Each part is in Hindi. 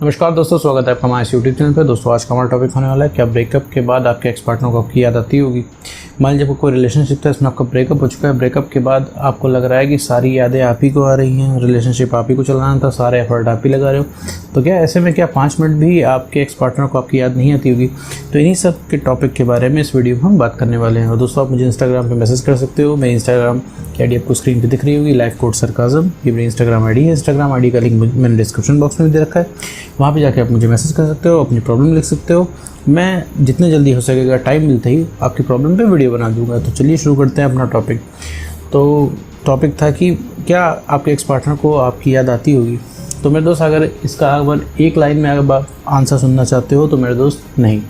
नमस्कार दोस्तों, स्वागत है आपका हमारे यूट्यूब चैनल पे। दोस्तों आज का हमारा टॉपिक होने वाला है क्या ब्रेकअप के बाद आपके एक्स पार्टनर को आपकी याद आती होगी। मान लीजिए कोई रिलेशनशिप था, इसमें आपका ब्रेकअप हो चुका है। ब्रेकअप के बाद आपको लग रहा है कि सारी यादें आप ही को आ रही हैं, रिलेशनशिप आप ही को चलाना था, सारे एफर्ट आप ही लगा रहे हो। तो क्या ऐसे में क्या 5 मिनट भी आपके एक्स पार्टनर को आपकी याद नहीं आती होगी? तो इन्हीं सब के टॉपिक के बारे में इस वीडियो में हम बात करने वाले हैं। और दोस्तों आप मुझे इंस्टाग्राम पर मैसेज कर सकते हो। मेरी इंस्टाग्राम की आईडी आपको स्क्रीन पर दिख रही होगी, लाइफ कोड सरकाज़म, ये मेरी इंस्टाग्राम आईडी है। इंस्टाग्राम आईडी का लिंक मैंने डिस्क्रिप्शन बॉक्स में भी दे रखा है, वहाँ पे जाके आप मुझे मैसेज कर सकते हो, अपनी प्रॉब्लम लिख सकते हो। मैं जितने जल्दी हो सकेगा टाइम मिलते ही आपकी प्रॉब्लम पे वीडियो बना दूंगा। तो चलिए शुरू करते हैं अपना टॉपिक। तो टॉपिक था कि क्या आपके एक्स पार्टनर को आपकी याद आती होगी। तो मेरे दोस्त अगर इसका अगर एक लाइन में अगर आप आंसर सुनना चाहते हो तो मेरे दोस्त नहीं,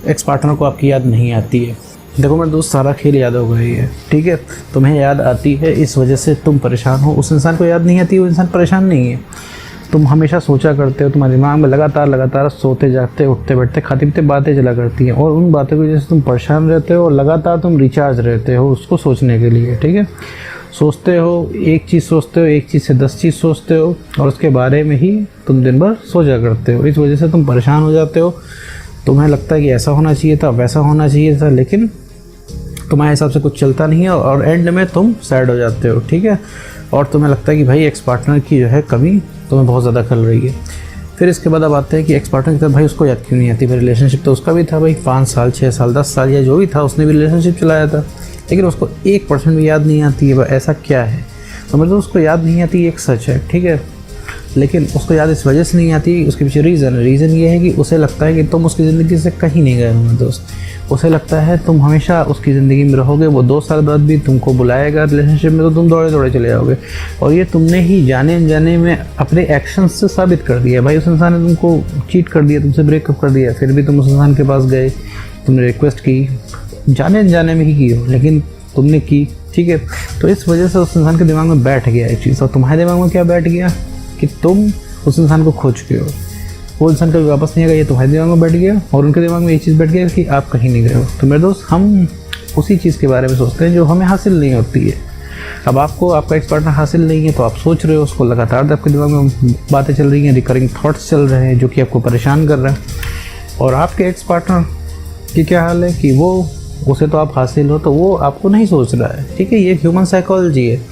एक्स पार्टनर को आपकी याद नहीं आती है। देखो मेरे दोस्त, सारा खेल याद हो गई है, ठीक है। तुम्हें याद आती है, इस वजह से तुम परेशान हो। उस इंसान को याद नहीं आती, वो इंसान परेशान नहीं है। तुम हमेशा सोचा करते हो, तुम्हारे दिमाग में लगातार सोते जागते उठते बैठते खाते पीते बातें चला करती हैं, और उन बातों की वजह से तुम परेशान रहते हो और लगातार तुम रिचार्ज रहते हो उसको सोचने के लिए, ठीक है। सोचते हो, एक चीज़ सोचते हो, एक चीज़ से 10 चीज़ सोचते हो, और उसके बारे में ही तुम दिन भर सोचा करते हो। इस वजह से तुम परेशान हो जाते हो। तुम्हें लगता है कि ऐसा होना चाहिए था, वैसा होना चाहिए था, लेकिन तुम्हारे हिसाब से कुछ चलता नहीं है, और एंड में तुम सैड हो जाते हो, ठीक है। और तुम्हें लगता है कि भाई एक्स पार्टनर की जो है कमी तुम्हें बहुत ज़्यादा खल रही है। फिर इसके बाद अब आते हैं कि एक्स पार्टनर की तरफ भाई उसको याद क्यों नहीं आती। भाई रिलेशनशिप तो उसका भी था भाई, 5 साल 6 साल 10 साल या जो भी था, उसने भी रिलेशनशिप चलाया था, लेकिन उसको 1% भी याद नहीं आती है। ऐसा क्या है? तो मतलब उसको याद नहीं आती, एक सच है, ठीक है। लेकिन उसको याद इस वजह से नहीं आती, उसके पीछे रीज़न ये है कि उसे लगता है कि तुम उसकी ज़िंदगी से कहीं नहीं गए हो दोस्त। उसे लगता है तुम हमेशा उसकी ज़िंदगी में रहोगे, वो 2 साल बाद भी तुमको बुलाएगा रिलेशनशिप में, तो तुम दौड़े चले जाओगे। और ये तुमने ही जाने अनजाने में अपने एक्शंस से साबित कर दिया। भाई उस इंसान ने तुमको चीट कर दिया, तुमसे ब्रेकअप कर दिया, फिर भी तुम उस इंसान के पास गए, तुमने रिक्वेस्ट की, जाने अनजाने में ही की हो, लेकिन तुमने की, ठीक है। तो इस वजह से उस इंसान के दिमाग में बैठ गया एक चीज़। और तुम्हारे दिमाग में क्या बैठ गया कि तुम उस इंसान को खो चुके हो, वो इंसान कभी वापस नहीं आएगा, ये तुम्हारे दिमाग में बैठ गया। और उनके दिमाग में ये चीज़ बैठ गया कि आप कहीं नहीं गए हो। तो मेरे दोस्त, हम उसी चीज़ के बारे में सोचते हैं जो हमें हासिल नहीं होती है। अब आपको आपका एक्स पार्टनर हासिल नहीं है, तो आप सोच रहे हो उसको, लगातार आपके दिमाग में बातें चल रही हैं, रिकरिंग थॉट्स चल रहे हैं जो कि आपको परेशान कर रहे हैं। और आपके एक्स पार्टनर की क्या हाल है कि उसे तो आप हासिल हो, तो वो आपको नहीं सोच रहा है, ठीक है। ये ह्यूमन साइकोलॉजी है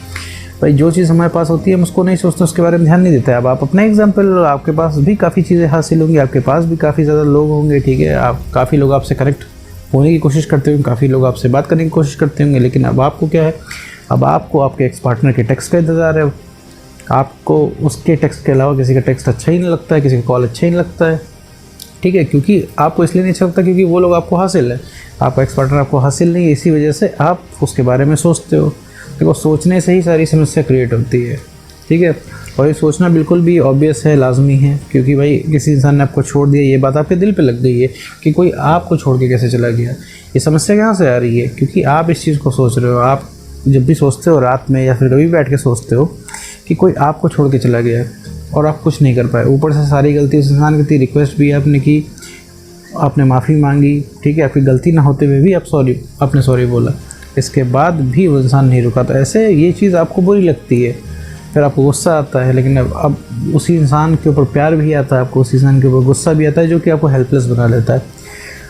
भाई। जो चीज़ हमारे पास होती है हम उसको नहीं सोचते, उसके बारे में ध्यान नहीं देता है। अब आप अपना एग्जांपल, आपके पास भी काफ़ी चीज़ें हासिल होंगी, आपके पास भी काफ़ी ज़्यादा लोग होंगे, ठीक है। आप काफ़ी लोग आपसे कनेक्ट होने की कोशिश करते होंगे, काफ़ी लोग आपसे बात करने की कोशिश करते होंगे, लेकिन अब आपको क्या है, अब आपको आपके एक्स पार्टनर के टेक्स्ट का इंतज़ार है। आपको उसके टेक्स्ट के अलावा किसी का टेक्स्ट अच्छा ही नहीं लगता है, किसी का कॉल अच्छा ही नहीं लगता है, ठीक है। क्योंकि आपको इसलिए नहीं अच्छा लगता क्योंकि वो लोग आपको हासिल है, आपका एक्स पार्टनर आपको हासिल नहीं है, इसी वजह से आप उसके बारे में सोचते हो। देखो, सोचने से ही सारी समस्या क्रिएट होती है, ठीक है। और ये सोचना बिल्कुल भी ऑब्वियस है, लाजमी है, क्योंकि भाई किसी इंसान ने आपको छोड़ दिया, ये बात आपके दिल पे लग गई है कि कोई आपको छोड़ के कैसे चला गया। ये समस्या कहाँ से आ रही है? क्योंकि आप इस चीज़ को सोच रहे हो। आप जब भी सोचते हो रात में या फिर कभी बैठ के सोचते हो कि कोई आपको छोड़ के चला गया और आप कुछ नहीं कर पाए, ऊपर से सारी गलती उस इंसान की थी, रिक्वेस्ट भी आपने की, आपने माफ़ी मांगी, ठीक है, आपकी गलती ना होते हुए भी आपने सॉरी बोला, इसके बाद भी वो इंसान नहीं रुका। तो ऐसे ये चीज़ आपको बुरी लगती है, फिर आपको गुस्सा आता है, लेकिन अब उसी इंसान के ऊपर प्यार भी आता है, आपको उसी इंसान के ऊपर गुस्सा भी आता है, जो कि आपको हेल्पलेस बना देता है।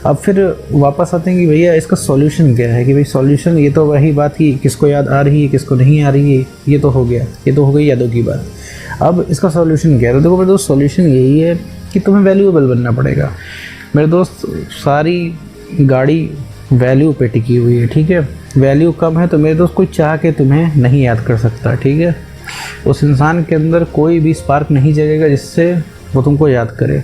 अब फिर वापस आते हैं कि भैया इसका सॉल्यूशन क्या है। कि भाई सॉल्यूशन, ये तो वही बात की किसको याद आ रही है किसको नहीं आ रही है, ये तो हो गया, ये तो हो गई यादों की बात। अब इसका सॉल्यूशन क्या है? तो देखो मेरे दोस्त, सॉल्यूशन यही है कि तुम्हें वैल्यूएबल बनना पड़ेगा। मेरे दोस्त, सारी गाड़ी वैल्यू पे टिकी हुई है, ठीक है। वैल्यू कम है तो मेरे दोस्त कोई चाह के तुम्हें नहीं याद कर सकता, ठीक है। उस इंसान के अंदर कोई भी स्पार्क नहीं जगेगा जिससे वो तुमको याद करे।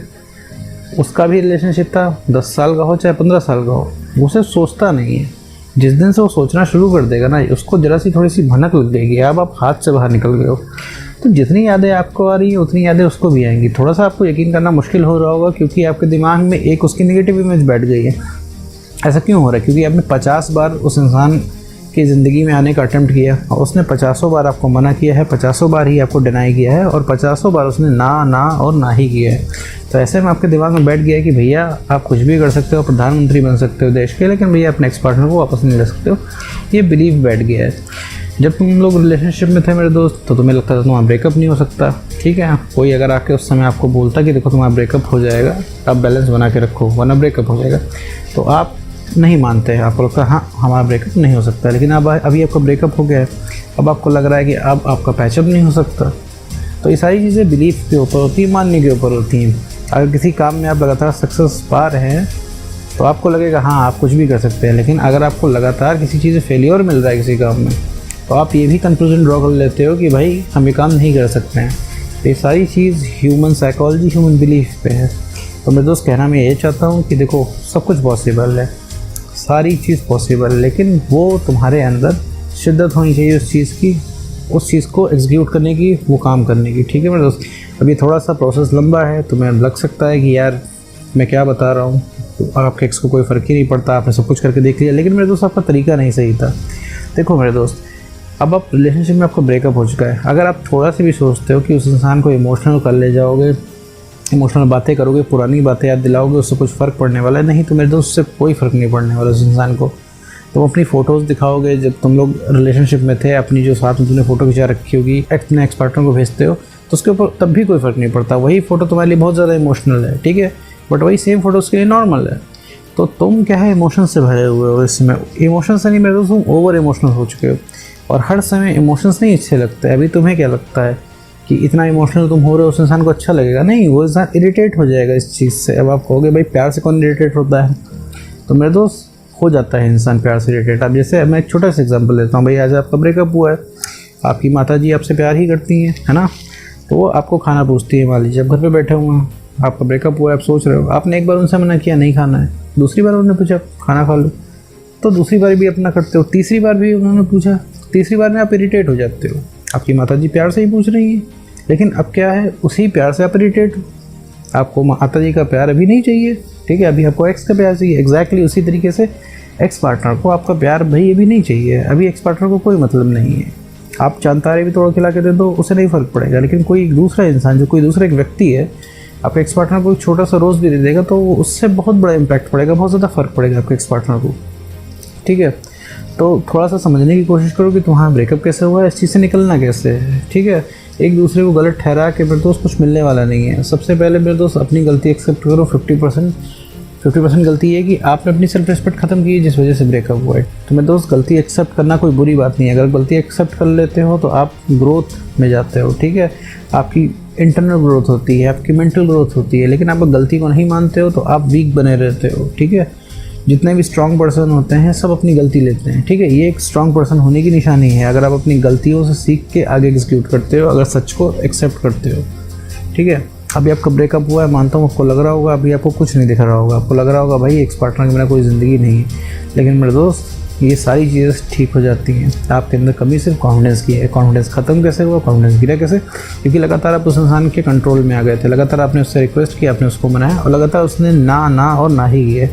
उसका भी रिलेशनशिप था, 10 साल का हो चाहे 15 साल का हो, वो उसे सोचता नहीं है। जिस दिन से वो सोचना शुरू कर देगा ना, उसको ज़रा सी थोड़ी सी भनक लग जाएगी, अब आप हाथ से बाहर निकल गए हो। तो जितनी यादें आपको आ रही हैं उतनी यादें उसको भी आएंगी। थोड़ा सा आपको यकीन करना मुश्किल हो रहा होगा क्योंकि आपके दिमाग में एक उसकी नेगेटिव इमेज बैठ गई है। ऐसा क्यों हो रहा है? क्योंकि आपने 50 बार उस इंसान की ज़िंदगी में आने का अटेम्प्ट किया और उसने 50 बार आपको मना किया है, 50 बार ही आपको डिनाई किया है, और 50 बार उसने ना और ना ही किया है। तो ऐसे में आपके दिमाग में बैठ गया है कि भैया आप कुछ भी कर सकते हो, प्रधानमंत्री बन सकते हो देश के, लेकिन भैया अपने एक्स पार्टनर को वापस नहीं ले सकते हो। ये बिलीव बैठ गया है, जब तुम लोग रिलेशनशिप में थे मेरे दोस्त तो तुम्हें लगता था तुम्हारा ब्रेकअप नहीं हो सकता, ठीक है। कोई अगर आके उस समय आपको बोलता कि देखो तुम्हारा ब्रेकअप हो जाएगा, आप बैलेंस बना के रखो वरना ब्रेकअप हो जाएगा, तो आप नहीं मानते हैं, आपको लगता है हाँ हमारा ब्रेकअप नहीं हो सकता। लेकिन अब अभी आपका ब्रेकअप हो गया है, अब आपको लग रहा है कि अब आपका पैचअप नहीं हो सकता। तो ये सारी चीज़ें बिलीफ के ऊपर होती हैं, मानने के ऊपर होती हैं। अगर किसी काम में आप लगातार सक्सेस पा रहे हैं तो आपको लगेगा हाँ आप कुछ भी कर सकते हैं। लेकिन अगर आपको लगातार किसी चीज़ में फेलियर मिल रहा है किसी काम में, तो आप ये भी कंक्लूजन ड्रॉ कर लेते हो कि भाई हम ये काम नहीं कर सकते हैं। तो ये सारी चीज़ ह्यूमन साइकोलॉजी, ह्यूमन बिलीफ पे है। तो मेरे दोस्त कहना मैं ये चाहता हूँ कि देखो सब कुछ पॉसिबल है, सारी चीज़ पॉसिबल है, लेकिन वो तुम्हारे अंदर शिद्दत होनी चाहिए उस चीज़ की, उस चीज़ को एग्जीक्यूट करने की, वो काम करने की, ठीक है मेरे दोस्त। अभी थोड़ा सा प्रोसेस लंबा है, तुम्हें लग सकता है कि यार मैं क्या बता रहा हूँ, तो आपके एक्स को कोई फ़र्क ही नहीं पड़ता, आपने सब कुछ करके देख लिया। लेकिन मेरे दोस्त आपका तरीका नहीं सही था। देखो मेरे दोस्त, अब आप रिलेशनशिप में आपका ब्रेकअप हो चुका है, अगर आप थोड़ा सा भी सोचते हो कि उस इंसान को इमोशनल कर ले जाओगे, इमोशनल बातें करोगे, पुरानी बातें याद दिलाओगे, उससे कुछ फ़र्क पड़ने वाला है नहीं। तो मेरे दोस्त उससे कोई फ़र्क नहीं पड़ने वाला उस इंसान को। तुम अपनी फ़ोटोज़ दिखाओगे जब तुम लोग रिलेशनशिप में थे, अपनी जो साथ में तुमने फ़ोटो खिंचा रखी होगी, अपने एक्स पार्टनर को भेजते हो तो उसके ऊपर तब भी कोई फ़र्क नहीं पड़ता। वही फ़ोटो तुम्हारे लिए बहुत ज़्यादा इमोशनल है, ठीक है, बट वही सेम फ़ोटो उसके लिए नॉर्मल है। तो तुम क्या है इमोशन से भरे हुए हो इस समय। इमोशन से नहीं मेरे दोस्त, तुम ओवर इमोशनल हो चुके हो और हर समय इमोशंस नहीं अच्छे लगते। अभी तुम्हें क्या लगता है कि इतना इमोशनल तुम हो रहे हो, उस इंसान को अच्छा लगेगा? नहीं, वो इंसान इरिटेट हो जाएगा इस चीज़ से। अब आप कहोगे भाई प्यार से कौन इरिटेट होता है, तो मेरे दोस्त हो जाता है इंसान प्यार से इरिटेट। अब जैसे मैं एक छोटा सा एग्जांपल लेता हूँ, भाई आज आपका ब्रेकअप हुआ है, आपकी माताजी आपसे प्यार ही करती हैं, है ना, तो वो आपको खाना पूछती है। मान लीजिए आप घर पे बैठे हुए हैं, आपका ब्रेकअप हुआ है, आप सोच रहे हो, आपने एक बार उनसे मना किया नहीं खाना है, दूसरी बार उन्होंने पूछा खाना खा लो, तो दूसरी बार भी अपना करते हो, तीसरी बार भी उन्होंने पूछा, तीसरी बार में आप इरिटेट हो जाते हो। आपकी माताजी प्यार से ही पूछ रही है, लेकिन अब क्या है, उसी प्यार से आप इरिटेट हो। आपको माताजी का प्यार अभी नहीं चाहिए, ठीक है, अभी आपको एक्स का प्यार चाहिए। एग्जैक्टली उसी तरीके से एक्स पार्टनर को आपका प्यार भाई अभी नहीं चाहिए, अभी एक्स पार्टनर को कोई मतलब नहीं है। आप चांतारे भी तोड़ खिला के दे दो, उसे नहीं फ़र्क पड़ेगा। लेकिन कोई दूसरा इंसान, जो कोई दूसरा एक व्यक्ति है, आपके एक्स पार्टनर को एक छोटा सा रोज़ भी दे देगा तो उससे बहुत बड़ा इम्पैक्ट पड़ेगा, बहुत ज़्यादा फ़र्क पड़ेगा आपके एक्स पार्टनर को, ठीक है। तो थोड़ा सा समझने की कोशिश करो कि तुम्हारा ब्रेकअप कैसे हुआ है, इस चीज़ से निकलना कैसे है, ठीक है। एक दूसरे को गलत ठहरा के मेरे दोस्त कुछ मिलने वाला नहीं है। सबसे पहले मेरे दोस्त अपनी गलती एक्सेप्ट करो। 50% गलती है कि आपने अपनी सेल्फ रिस्पेक्ट ख़त्म की है, जिस वजह से ब्रेकअप हुआ है। तो मेरे दोस्त गलती एक्सेप्ट करना कोई बुरी बात नहीं है। अगर गलती एक्सेप्ट कर लेते हो तो आप ग्रोथ में जाते हो, ठीक है, आपकी इंटरनल ग्रोथ होती है, आपकी मेंटल ग्रोथ होती है। लेकिन आप गलती को नहीं मानते हो तो आप वीक बने रहते हो, ठीक है। जितने भी स्ट्रॉन्ग पर्सन होते हैं सब अपनी गलती लेते हैं, ठीक है, ये एक स्ट्रॉन्ग पर्सन होने की निशानी है। अगर आप अपनी गलतियों से सीख के आगे एग्जीक्यूट करते हो, अगर सच को एक्सेप्ट करते हो, ठीक है। अभी आपका ब्रेकअप हुआ है, मानता हूँ आपको लग रहा होगा अभी आपको कुछ नहीं दिख रहा होगा, आपको लग रहा होगा भाई एक्स पार्टनर के बिना कोई ज़िंदगी नहीं है। लेकिन मेरे दोस्त ये सारी चीज़ें ठीक हो जाती हैं। आपके अंदर कमी सिर्फ कॉन्फिडेंस की है। कॉन्फिडेंस ख़त्म कैसे हुआ, कॉन्फिडेंस गिरा कैसे? क्योंकि लगातार आप उस इंसान के कंट्रोल में आ गए थे, लगातार आपने उससे रिक्वेस्ट किया, आपने उसको मनाया और लगातार उसने ना और ना ही किए।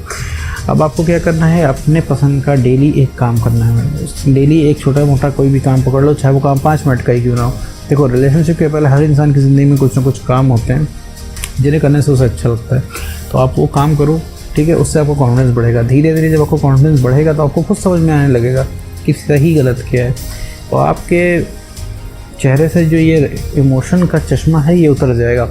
अब आपको क्या करना है, अपने पसंद का डेली एक काम करना है मेरे दोस्त। डेली एक छोटा मोटा कोई भी काम पकड़ लो, चाहे वो काम 5 मिनट का ही क्यों ना हो। देखो रिलेशनशिप के पहले हर इंसान की ज़िंदगी में कुछ ना कुछ काम होते हैं जिन्हें करने से उसे अच्छा लगता है, तो आप वो काम करो, ठीक है। उससे आपको कॉन्फिडेंस बढ़ेगा। धीरे धीरे जब आपको कॉन्फिडेंस बढ़ेगा तो आपको खुद समझ में आने लगेगा कि सही गलत क्या है, और आपके चेहरे से जो ये इमोशन का चश्मा है ये उतर जाएगा।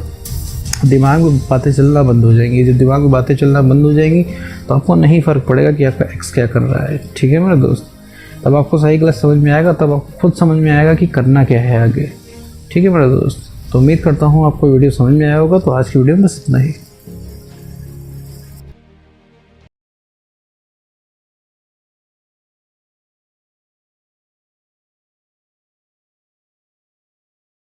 दिमाग में बातें चलना बंद हो जाएंगी। जब दिमाग में बातें चलना बंद हो जाएंगी तो आपको नहीं फ़र्क पड़ेगा कि आपका एक्स क्या कर रहा है, ठीक है मेरे दोस्त। तब आपको सही गलत समझ में आएगा, तब आपको खुद समझ में आएगा कि करना क्या है आगे, ठीक है मेरे दोस्त। तो उम्मीद करता हूँ आपको वीडियो समझ में आया होगा। तो आज की वीडियो में बस इतना ही।